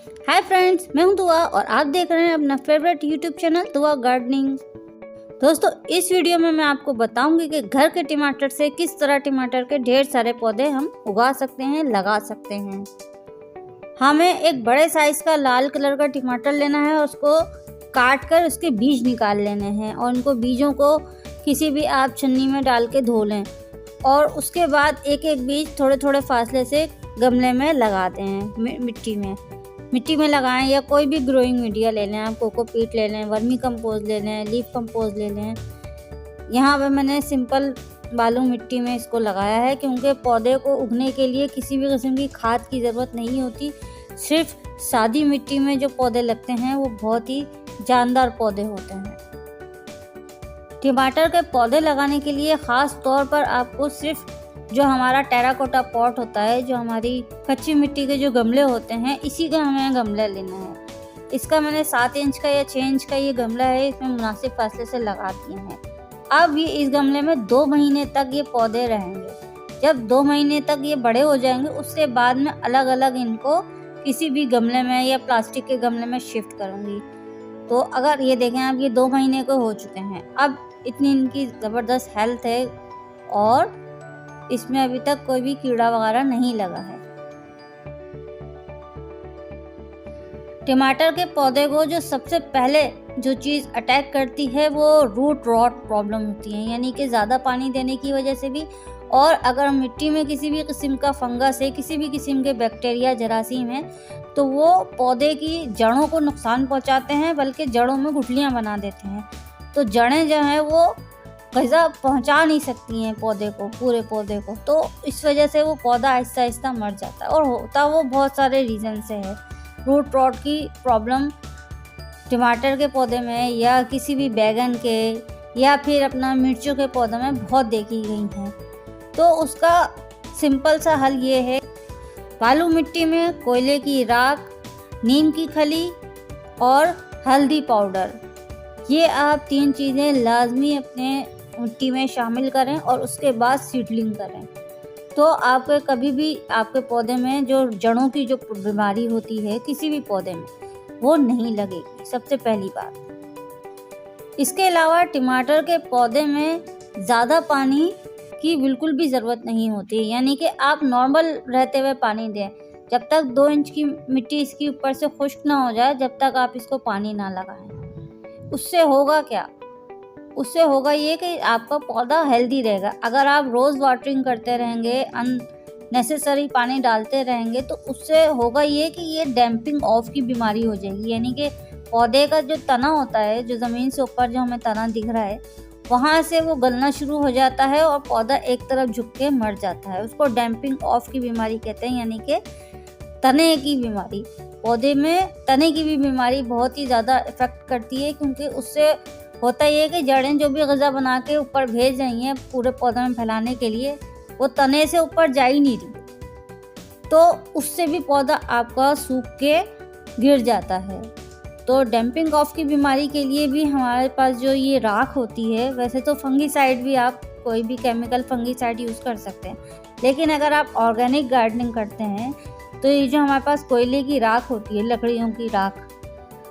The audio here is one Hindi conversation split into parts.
हाय फ्रेंड्स, मैं हूं दुआ और आप देख रहे हैं अपना फेवरेट यूट्यूब चैनल दुआ गार्डनिंग। दोस्तों, इस वीडियो में मैं आपको बताऊंगी कि घर के टमाटर से किस तरह टमाटर के ढेर सारे पौधे हम उगा सकते हैं, लगा सकते हैं। हमें एक बड़े साइज का लाल कलर का टमाटर लेना है, उसको काट कर उसके बीज निकाल लेने हैं और उनको बीजों को किसी भी आप छन्नी में डाल के धो लें और उसके बाद एक एक बीज थोड़े थोड़े फासले से गमले में लगाते हैं। मिट्टी में लगाएं या कोई भी ग्रोइंग मीडिया ले लें, आप कोकोपीट ले लें, वर्मी कंपोस्ट ले लें, लीफ कंपोस्ट ले लें। यहाँ पे मैंने सिंपल बालू मिट्टी में इसको लगाया है क्योंकि पौधे को उगने के लिए किसी भी किस्म की खाद की ज़रूरत नहीं होती। सिर्फ सादी मिट्टी में जो पौधे लगते हैं वो बहुत ही जानदार पौधे होते हैं। टमाटर के पौधे लगाने के लिए ख़ास तौर पर आपको सिर्फ जो हमारा टेराकोटा पॉट होता है, जो हमारी कच्ची मिट्टी के जो गमले होते हैं, इसी का हमें गमला लेना है। इसका मैंने 7 इंच का या 6 इंच का ये गमला है, इसमें मुनासिब फासले से लगा दिए हैं। अब ये इस गमले में 2 महीने तक ये पौधे रहेंगे। जब 2 महीने तक ये बड़े हो जाएंगे उसके बाद मैं अलग अलग इनको किसी भी गमले में या प्लास्टिक के गमले में शिफ्ट करूँगी। तो अगर ये देखें, अब ये 2 महीने को हो चुके हैं, अब इतनी इनकी ज़बरदस्त हेल्थ है और इसमें अभी तक कोई भी कीड़ा वगैरह नहीं लगा है। टमाटर के पौधे को जो सबसे पहले जो चीज़ अटैक करती है वो रूट रॉट प्रॉब्लम होती है, यानी कि ज़्यादा पानी देने की वजह से भी, और अगर मिट्टी में किसी भी किस्म का फंगस है, किसी भी किस्म के बैक्टीरिया जरासीम है, तो वो पौधे की जड़ों को नुकसान पहुंचाते हैं, बल्कि जड़ों में गुठलियां बना देते हैं। तो जड़ें जो हैं वो ग़िज़ा पहुंचा नहीं सकती हैं पौधे को, पूरे पौधे को, तो इस वजह से वो पौधा आहिस्ता आहिस्ता मर जाता है। और होता वो बहुत सारे रीज़न से है। रूट रॉट की प्रॉब्लम टमाटर के पौधे में या किसी भी बैगन के या फिर अपना मिर्चों के पौधों में बहुत देखी गई हैं। तो उसका सिंपल सा हल ये है, बालू मिट्टी में कोयले की राख, नीम की खली और हल्दी पाउडर, ये आप 3 चीज़ें लाजमी अपने मिट्टी में शामिल करें और उसके बाद सीडलिंग करें। तो आपके कभी भी आपके पौधे में जो जड़ों की जो बीमारी होती है किसी भी पौधे में, वो नहीं लगेगी, सबसे पहली बात। इसके अलावा टमाटर के पौधे में ज़्यादा पानी की बिल्कुल भी ज़रूरत नहीं होती, यानी कि आप नॉर्मल रहते हुए पानी दें। जब तक 2 इंच की मिट्टी इसकी ऊपर से खुश्क ना हो जाए, जब तक आप इसको पानी ना लगाएं। उससे होगा क्या? उससे होगा ये कि आपका पौधा हेल्दी रहेगा। अगर आप रोज़ वाटरिंग करते रहेंगे, अननेसेसरी पानी डालते रहेंगे, तो उससे होगा ये कि ये डैम्पिंग ऑफ की बीमारी हो जाएगी, यानी कि पौधे का जो तना होता है, जो ज़मीन से ऊपर जो हमें तना दिख रहा है, वहाँ से वो गलना शुरू हो जाता है और पौधा एक तरफ झुक के मर जाता है। उसको डैम्पिंग ऑफ की बीमारी कहते हैं, यानी कि तने की बीमारी। पौधे में तने की भी बीमारी बहुत ही ज़्यादा इफ़ेक्ट करती है, क्योंकि उससे होता ये है कि जड़ें जो भी ग़िज़ा बना के ऊपर भेज रही हैं पूरे पौधे में फैलाने के लिए, वो तने से ऊपर जा ही नहीं रही, तो उससे भी पौधा आपका सूख के गिर जाता है। तो डैम्पिंग ऑफ की बीमारी के लिए भी हमारे पास जो ये राख होती है, वैसे तो फंगीसाइड भी आप कोई भी केमिकल फंगीसाइड यूज़ कर सकते हैं, लेकिन अगर आप ऑर्गेनिक गार्डनिंग करते हैं तो ये जो हमारे पास कोयले की राख होती है, लकड़ियों की राख,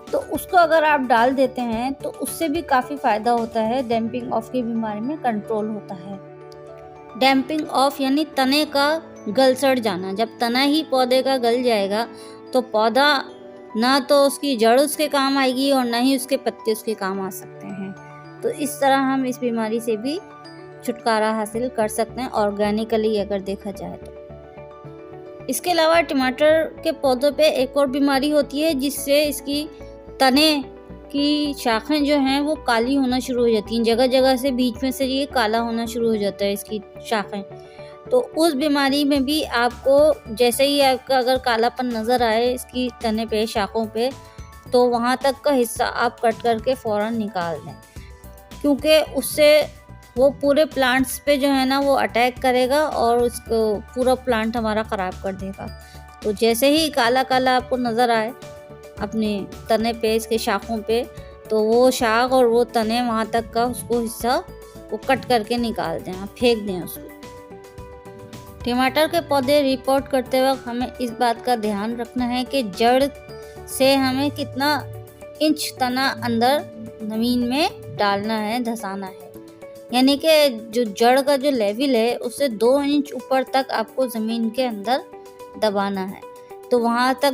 तो उसको अगर आप डाल देते हैं तो उससे भी काफ़ी फ़ायदा होता है। डैम्पिंग ऑफ की बीमारी में कंट्रोल होता है। डैम्पिंग ऑफ यानी तने का गल सड़ जाना। जब तना ही पौधे का गल जाएगा तो पौधा ना तो उसकी जड़ उसके काम आएगी और ना ही उसके पत्ते उसके काम आ सकते हैं। तो इस तरह हम इस बीमारी से भी छुटकारा हासिल कर सकते हैं, ऑर्गेनिकली अगर देखा जाए तो। इसके अलावा टमाटर के पौधों पे एक और बीमारी होती है, जिससे इसकी तने की शाखें जो हैं वो काली होना शुरू हो जाती हैं। जगह जगह से बीच में से ये काला होना शुरू हो जाता है इसकी शाखें। तो उस बीमारी में भी आपको जैसे ही आपका अगर कालापन नज़र आए इसकी तने पे, शाखों पे, तो वहाँ तक का हिस्सा आप कट करके फ़ौरन निकाल दें, क्योंकि उससे वो पूरे प्लांट्स पे जो है ना वो अटैक करेगा और उसको पूरा प्लांट हमारा ख़राब कर देगा। तो जैसे ही काला काला आपको नज़र आए अपने तने पे, इसके शाखों पे, तो वो शाख और वो तने वहाँ तक का उसको हिस्सा वो कट करके निकाल दें, आप फेंक दें उसको। टमाटर के पौधे रिपोर्ट करते वक्त हमें इस बात का ध्यान रखना है कि जड़ से हमें कितना इंच तना अंदर ज़मीन में डालना है, धंसाना है। यानी कि जो जड़ का जो लेवल है उससे 2 इंच ऊपर तक आपको ज़मीन के अंदर दबाना है। तो वहाँ से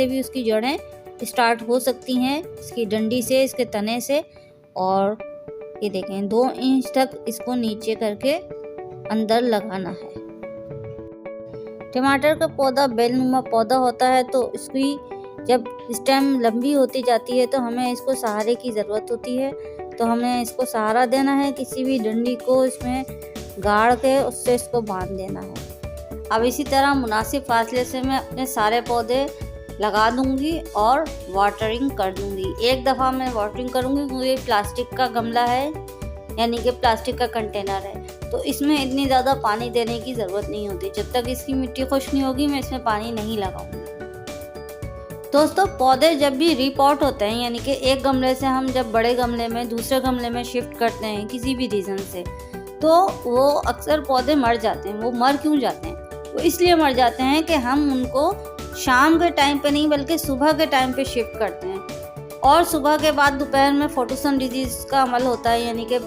भी उसकी जड़ें स्टार्ट हो सकती हैं, इसकी डंडी से, इसके तने से। और ये देखें 2 इंच तक इसको नीचे करके अंदर लगाना है। टमाटर का पौधा बेलनुमा पौधा होता है, तो इसकी जब स्टेम लंबी होती जाती है तो हमें इसको सहारे की ज़रूरत होती है। तो हमें इसको सहारा देना है, किसी भी डंडी को इसमें गाड़ के उससे इसको बांध देना है। अब इसी तरह मुनासिब फासले से मैं अपने सारे पौधे लगा दूंगी और वाटरिंग कर दूंगी। एक दफ़ा मैं वाटरिंग करूंगी क्योंकि ये प्लास्टिक का गमला है, यानी कि प्लास्टिक का कंटेनर है, तो इसमें इतनी ज़्यादा पानी देने की ज़रूरत नहीं होती। जब तक इसकी मिट्टी खुश्क नहीं होगी मैं इसमें पानी नहीं लगाऊंगी। दोस्तों, पौधे जब भी रीपॉट होते हैं, यानी कि एक गमले से हम जब बड़े गमले में दूसरे गमले में शिफ्ट करते हैं किसी भी रीज़न से, तो वो अक्सर पौधे मर जाते हैं। वो मर क्यों जाते हैं? वो इसलिए मर जाते हैं कि हम उनको शाम के टाइम पे नहीं बल्कि सुबह के टाइम पे शिफ्ट करते हैं। और सुबह के बाद दोपहर में फोटोसिंथेसिस का अमल होता है, यानी कि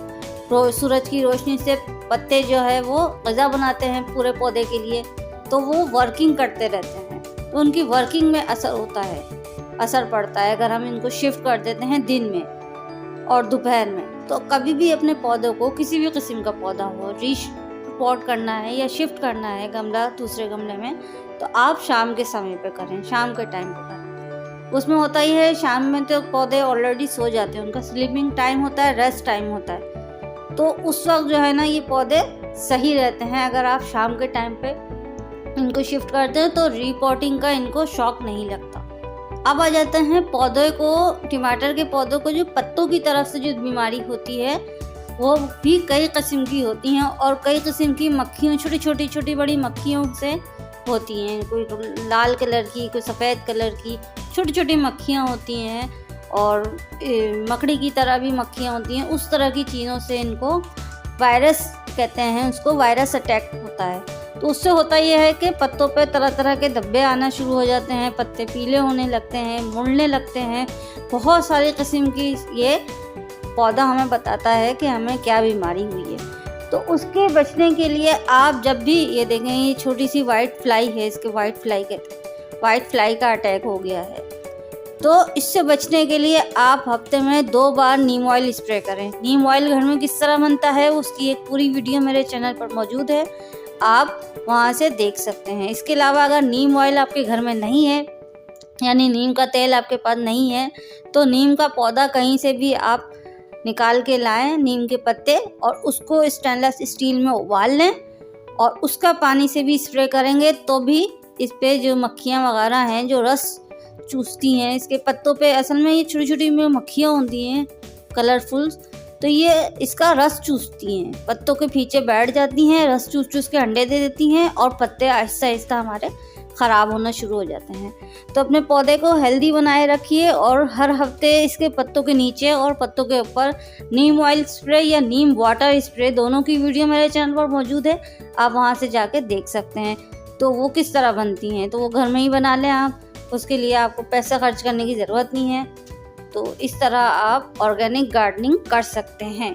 सूरज की रोशनी से पत्ते जो है वो ग़िज़ा बनाते हैं पूरे पौधे के लिए, तो वो वर्किंग करते रहते हैं। तो उनकी वर्किंग में असर पड़ता है अगर हम इनको शिफ्ट कर देते हैं दिन में और दोपहर में। तो कभी भी अपने पौधों को, किसी भी किस्म का पौधा हो, रीपॉट करना है या शिफ्ट करना है गमला दूसरे गमले में, तो आप शाम के समय पे करें, शाम के टाइम पे करें। उसमें होता ही है शाम में तो पौधे ऑलरेडी सो जाते हैं, उनका स्लीपिंग टाइम होता है, रेस्ट टाइम होता है। तो उस वक्त जो है ना ये पौधे सही रहते हैं। अगर आप शाम के टाइम पे इनको शिफ्ट करते हैं तो रीपॉटिंग का इनको शौक नहीं लगता। अब आ जाते हैं पौधे को, टमाटर के पौधों को जो पत्तों की तरफ से जो बीमारी होती है वो भी कई किस्म की होती हैं और कई किस्म की मक्खियों, छोटी बड़ी मक्खियों से होती हैं। कोई लाल कलर की, कोई सफ़ेद कलर की छोटी मक्खियाँ होती हैं और मकड़ी की तरह भी मक्खियाँ होती हैं। उस तरह की चीज़ों से इनको वायरस कहते हैं, उसको वायरस अटैक होता है। तो उससे होता यह है कि पत्तों पे तरह तरह के धब्बे आना शुरू हो जाते हैं, पत्ते पीले होने लगते हैं, मुड़ने लगते हैं। बहुत सारी किस्म की ये पौधा हमें बताता है कि हमें क्या बीमारी हुई है। तो उसके बचने के लिए आप जब भी ये देखें, ये छोटी सी वाइट फ्लाई है, इसके वाइट फ्लाई का अटैक हो गया है, तो इससे बचने के लिए आप हफ्ते में 2 बार नीम ऑयल स्प्रे करें। नीम ऑयल घर में किस तरह बनता है उसकी एक पूरी वीडियो मेरे चैनल पर मौजूद है, आप वहाँ से देख सकते हैं। इसके अलावा अगर नीम ऑयल आपके घर में नहीं है, यानी नीम का तेल आपके पास नहीं है, तो नीम का पौधा कहीं से भी आप निकाल के लाएं, नीम के पत्ते, और उसको स्टेनलेस स्टील में उबाल लें और उसका पानी से भी स्प्रे करेंगे तो भी इस पे जो मक्खियाँ वगैरह हैं जो रस चूसती हैं इसके पत्तों पे, असल में ये छोटी मक्खियाँ होती हैं कलरफुल, तो ये इसका रस चूसती हैं, पत्तों के पीछे बैठ जाती हैं, रस चूस के अंडे दे देती हैं और पत्ते आहिस्ता हमारे ख़राब होना शुरू हो जाते हैं। तो अपने पौधे को हेल्दी बनाए रखिए और हर हफ्ते इसके पत्तों के नीचे और पत्तों के ऊपर नीम ऑयल स्प्रे या नीम वाटर स्प्रे, दोनों की वीडियो मेरे चैनल पर मौजूद है, आप वहां से जाके देख सकते हैं। तो वो किस तरह बनती हैं तो वो घर में ही बना लें आप, उसके लिए आपको पैसा खर्च करने की ज़रूरत नहीं है। तो इस तरह आप ऑर्गेनिक गार्डनिंग कर सकते हैं।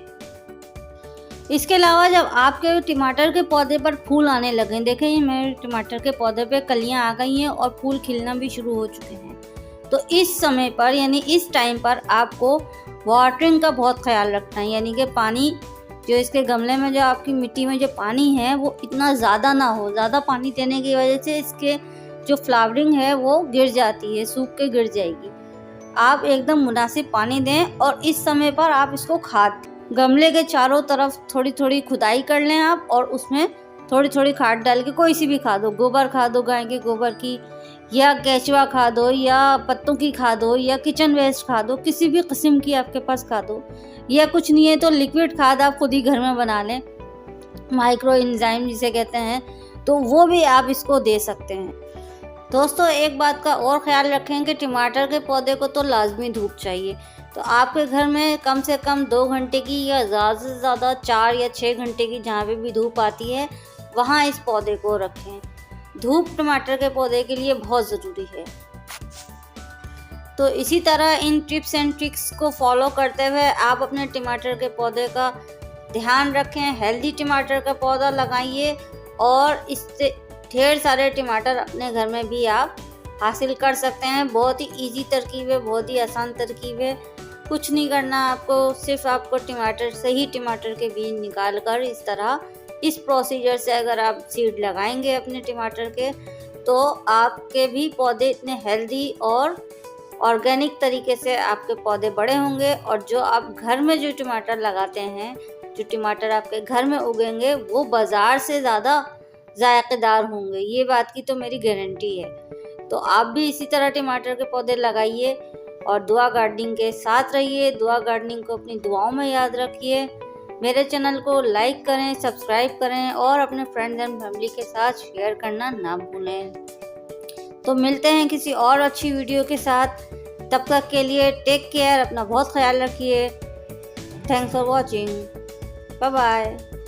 इसके अलावा जब आपके टमाटर के पौधे पर फूल आने लगे, देखें ये मेरे टमाटर के पौधे पे कलियां आ गई हैं और फूल खिलना भी शुरू हो चुके हैं, तो इस समय पर यानी इस टाइम पर आपको वाटरिंग का बहुत ख्याल रखना है। यानी कि पानी जो इसके गमले में, जो आपकी मिट्टी में जो पानी है वो इतना ज़्यादा ना हो। ज़्यादा पानी देने की वजह से इसके जो फ्लावरिंग है वो गिर जाती है, सूख के गिर जाएगी। आप एकदम मुनासिब पानी दें और इस समय पर आप इसको खाद, गमले के चारों तरफ थोड़ी खुदाई कर लें आप और उसमें थोड़ी खाद डाल के, कोई सी भी खाद हो, गोबर खाद हो गाय के गोबर की, या केचुआ खाद हो, या पत्तों की खाद हो, या किचन वेस्ट खाद हो, किसी भी किस्म की आपके पास खाद हो, या कुछ नहीं है तो लिक्विड खाद आप खुद ही घर में बना लें, माइक्रो एंजाइम जिसे कहते हैं, तो वो भी आप इसको दे सकते हैं। दोस्तों एक बात का और ख्याल रखें कि टमाटर के पौधे को तो लाजमी धूप चाहिए, तो आपके घर में कम से कम 2 घंटे की या ज़्यादा से ज़्यादा 4 या 6 घंटे की जहाँ पे भी धूप आती है वहाँ इस पौधे को रखें। धूप टमाटर के पौधे के लिए बहुत ज़रूरी है। तो इसी तरह इन टिप्स एंड ट्रिक्स को फॉलो करते हुए आप अपने टमाटर के पौधे का ध्यान रखें, हेल्दी टमाटर का पौधा लगाइए और इससे ढेर सारे टमाटर अपने घर में भी आप हासिल कर सकते हैं। बहुत ही इजी तरकीब है, बहुत ही आसान तरकीब है। कुछ नहीं करना आपको, सिर्फ आपको सही टमाटर के बीज निकाल कर इस प्रोसीजर से अगर आप सीड लगाएंगे अपने टमाटर के, तो आपके भी पौधे इतने हेल्दी और ऑर्गेनिक तरीके से आपके पौधे बड़े होंगे। और जो आप घर में जो टमाटर लगाते हैं, जो टमाटर आपके घर में उगेंगे, वो बाज़ार से ज़्यादा जायकेदार होंगे। ये बात की तो मेरी गारंटी है। तो आप भी इसी तरह टमाटर के पौधे लगाइए और दुआ गार्डनिंग के साथ रहिए। दुआ गार्डनिंग को अपनी दुआओं में याद रखिए। मेरे चैनल को लाइक करें, सब्सक्राइब करें और अपने फ्रेंड्स एंड फैमिली के साथ शेयर करना ना भूलें। तो मिलते हैं किसी और अच्छी वीडियो के साथ। तब तक के लिए टेक केयर, अपना बहुत ख्याल रखिए। Thanks for watching, bye bye.